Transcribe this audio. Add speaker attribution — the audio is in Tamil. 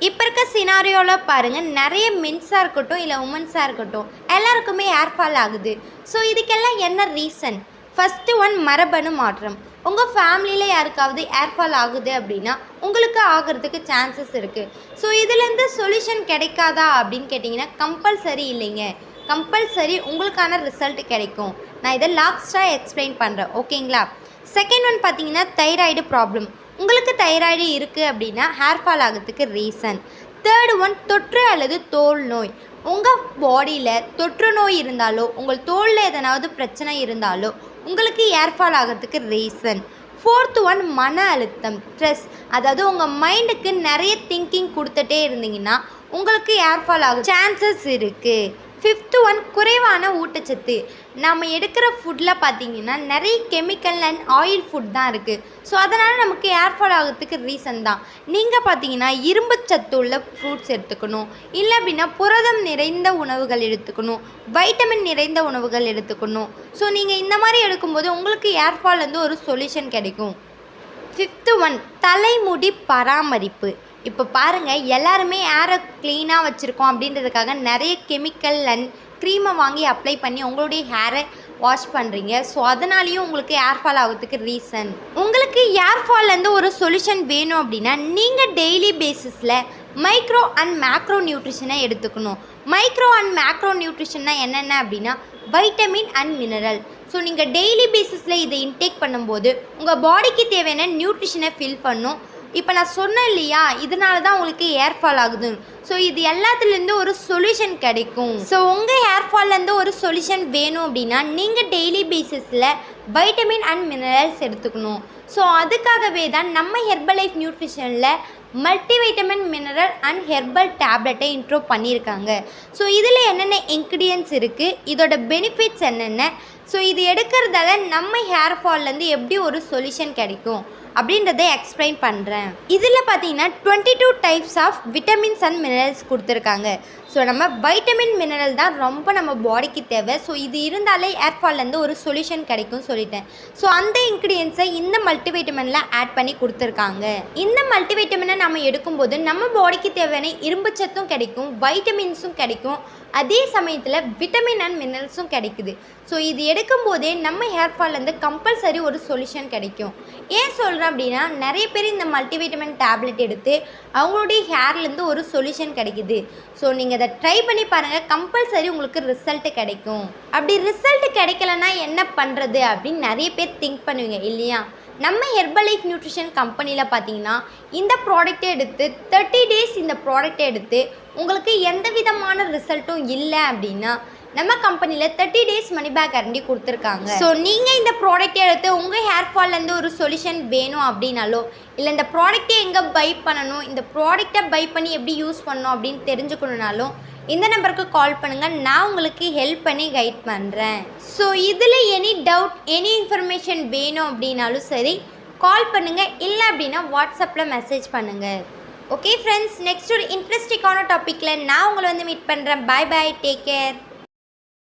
Speaker 1: இப்போ இருக்க சினாரியோவில் பாருங்கள், நிறைய மென்ஸாக இருக்கட்டும் இல்லை உமன்ஸாக இருக்கட்டும் எல்லாருக்குமே ஹேர் ஃபால் ஆகுது. ஸோ இதுக்கெல்லாம் என்ன ரீசன்? ஃபஸ்ட்டு ஒன், மரபணு மாற்றம். உங்கள் ஃபேமிலியில் யாருக்காவது ஹேர் ஃபால் ஆகுது அப்படின்னா உங்களுக்கு ஆகிறதுக்கு சான்சஸ் இருக்குது. ஸோ இதுலேருந்து சொல்யூஷன் கிடைக்காதா அப்படின்னு கேட்டிங்கன்னா கம்பல்சரி இல்லைங்க. கம்பல்சரி உங்களுக்கான ரிசல்ட் கிடைக்கும். நான் இதை லாஸ்ட்டாக எக்ஸ்பிளைன் பண்ணுறேன், ஓகேங்களா? செகண்ட் ஒன் பார்த்தீங்கன்னா தைராய்டு ப்ராப்ளம். உங்களுக்கு தைராய்டு இருக்குது அப்படின்னா ஹேர் ஃபால் ஆகிறதுக்கு ரீசன். தேர்டு ஒன், தொற்று அல்லது தோல் நோய். உங்கள் பாடியில் தொற்று நோய் இருந்தாலோ உங்கள் தோலில் எதனாவது பிரச்சனை இருந்தாலோ உங்களுக்கு ஹேர் ஃபால் ஆகிறதுக்கு ரீசன். ஃபோர்த்து ஒன், மன அழுத்தம், ஸ்ட்ரெஸ். அதாவது உங்கள் மைண்டுக்கு நிறைய திங்கிங் கொடுத்துட்டே இருந்தீங்கன்னா உங்களுக்கு ஹேர் ஃபால் ஆக சான்சஸ் இருக்குது. ஃபிஃப்த்து ஒன், குறைவான ஊட்டச்சத்து. நம்ம எடுக்கிற ஃபுட்டில் பார்த்திங்கன்னா நிறைய கெமிக்கல் அண்ட் ஆயில் ஃபுட் தான் இருக்குது. ஸோ அதனால் நமக்கு ஹேர் ஃபால் ஆகிறதுக்கு ரீசன் தான். நீங்கள் பார்த்தீங்கன்னா இரும்பு சத்து உள்ள ஃப்ரூட்ஸ் எடுத்துக்கணும், இல்லை அப்படின்னா புரதம் நிறைந்த உணவுகள் எடுத்துக்கணும், வைட்டமின் நிறைந்த உணவுகள் எடுத்துக்கணும். ஸோ நீங்கள் இந்த மாதிரி எடுக்கும்போது உங்களுக்கு ஹேர் ஃபால் வந்து ஒரு சொல்யூஷன் கிடைக்கும். ஃபிஃப்த்து ஒன், தலைமுடி பராமரிப்பு. இப்போ பாருங்கள், எல்லாருமே ஹேரை க்ளீனாக வச்சுருக்கோம் அப்படின்றதுக்காக நிறைய கெமிக்கல் அண்ட் க்ரீமை வாங்கி அப்ளை பண்ணி உங்களுடைய ஹேரை வாஷ் பண்ணுறீங்க. ஸோ அதனாலேயும் உங்களுக்கு ஹேர் ஃபால் ஆகிறதுக்கு ரீசன். உங்களுக்கு ஹேர் ஃபால்லேருந்து ஒரு சொல்யூஷன் வேணும் அப்படின்னா நீங்கள் டெய்லி பேசிஸில் மைக்ரோ அண்ட் மேக்ரோ நியூட்ரிஷனை எடுத்துக்கணும். மைக்ரோ அண்ட் மேக்ரோ நியூட்ரிஷன்னா என்னென்ன அப்படின்னா வைட்டமின் அண்ட் மினரல். ஸோ நீங்கள் டெய்லி பேசிஸில் இதை இன்டேக் பண்ணும்போது உங்கள் பாடிக்கு தேவையான நியூட்ரிஷனை ஃபில் பண்ணும். இப்போ நான் சொன்னேன் இல்லையா, இதனால தான் உங்களுக்கு ஹேர் ஃபால் ஆகுது. ஸோ இது எல்லாத்துலேருந்து ஒரு சொல்யூஷன் கிடைக்கும். ஸோ உங்கள் ஹேர் ஃபால்லேருந்து ஒரு சொல்யூஷன் வேணும் அப்படின்னா நீங்கள் டெய்லி பேசிஸில் வைட்டமின் அண்ட் மினரல்ஸ் எடுத்துக்கணும். ஸோ அதுக்காகவே தான் நம்ம ஹெர்பல் லைஃப் நியூட்ரிஷனில் மல்டிவைட்டமின் மினரல் அண்ட் ஹெர்பல் டேப்லெட்டை இன்ட்ரோ பண்ணியிருக்காங்க. ஸோ இதில் என்னென்ன இன்க்ரீடியன்ட்ஸ் இருக்குது, இதோட பெனிஃபிட்ஸ் என்னென்ன, ஸோ இது எடுக்கிறதால நம்ம ஹேர் ஃபால்லேருந்து எப்படி ஒரு சொல்யூஷன் கிடைக்கும் அப்படின்றத எக்ஸ்பிளைன் பண்ணுறேன். இதில் பார்த்தீங்கன்னா 22 types of vitamins and minerals கொடுத்துருக்காங்க. ஸோ நம்ம வைட்டமின் மினரல் தான் ரொம்ப நம்ம பாடிக்கு தேவை. ஸோ இது இருந்தாலே ஹேர் ஃபால்லேருந்து ஒரு சொல்யூஷன் கிடைக்கும் சொல்லிட்டேன். ஸோ அந்த இன்க்ரீடியன்ஸை இந்த மல்டிவைட்டமினில் ஆட் பண்ணி கொடுத்துருக்காங்க. இந்த மல்டிவைட்டமினை நம்ம எடுக்கும்போது நம்ம பாடிக்கு தேவையான இரும்பு சத்தும் கிடைக்கும், வைட்டமின்ஸும் கிடைக்கும், அதே சமயத்தில் விட்டமின் அண்ட் மினரல்ஸும் கிடைக்குது. ஸோ இது எடுக்கும்போதே நம்ம ஹேர் ஃபால்லேருந்து கம்பல்சரி ஒரு சொல்யூஷன் கிடைக்கும். ஏன் சொல்கிறேன் அப்படின்னா நிறைய பேர் இந்த மல்டிவைட்டமின் டேப்லெட் எடுத்து அவங்களுடைய ஹேர்லேருந்து ஒரு சொல்யூஷன் கிடைக்குது. ஸோ நீங்கள் அதை ட்ரை பண்ணி பாருங்கள், கம்பல்சரி உங்களுக்கு ரிசல்ட்டு கிடைக்கும். அப்படி ரிசல்ட் கிடைக்கலன்னா என்ன பண்ணுறது அப்படின்னு நிறைய பேர் திங்க் பண்ணுவீங்க இல்லையா? நம்ம ஹெர்பல் லைஃப் நியூட்ரிஷன் கம்பெனியில் பார்த்தீங்கன்னா இந்த ப்ராடக்ட்டை எடுத்து 30 டேஸ் இந்த ப்ராடக்ட்டை எடுத்து உங்களுக்கு எந்த விதமான ரிசல்ட்டும் இல்லை அப்படின்னா நம்ம கம்பெனியில் 30 டேஸ் மணி பேக் கேரண்டி கொடுத்துருக்காங்க. ஸோ நீங்கள் இந்த ப்ராடக்ட்டை எடுத்து உங்கள் ஹேர் ஃபால்லேருந்து ஒரு சொல்யூஷன் வேணும் அப்படின்னாலோ, இல்லை இந்த ப்ராடக்ட்டை எங்கே பை பண்ணணும், இந்த ப்ராடக்ட்டை பை பண்ணி எப்படி யூஸ் பண்ணணும் அப்படின்னு தெரிஞ்சுக்கணுன்னாலும் இந்த நம்பருக்கு கால் பண்ணுங்கள். நான் உங்களுக்கு ஹெல்ப் பண்ணி கைட் பண்ணுறேன். ஸோ இதில் எனி டவுட், எனி இன்ஃபர்மேஷன் வேணும் அப்படின்னாலும் சரி கால் பண்ணுங்கள், இல்லை அப்படின்னா வாட்ஸ்அப்பில் மெசேஜ் பண்ணுங்கள். ஓகே ஃப்ரெண்ட்ஸ், நெக்ஸ்ட் ஒரு இன்ட்ரெஸ்டிங்கான டாப்பிக்கில் நான் உங்களை வந்து மீட் பண்ணுறேன். Bye bye, take care.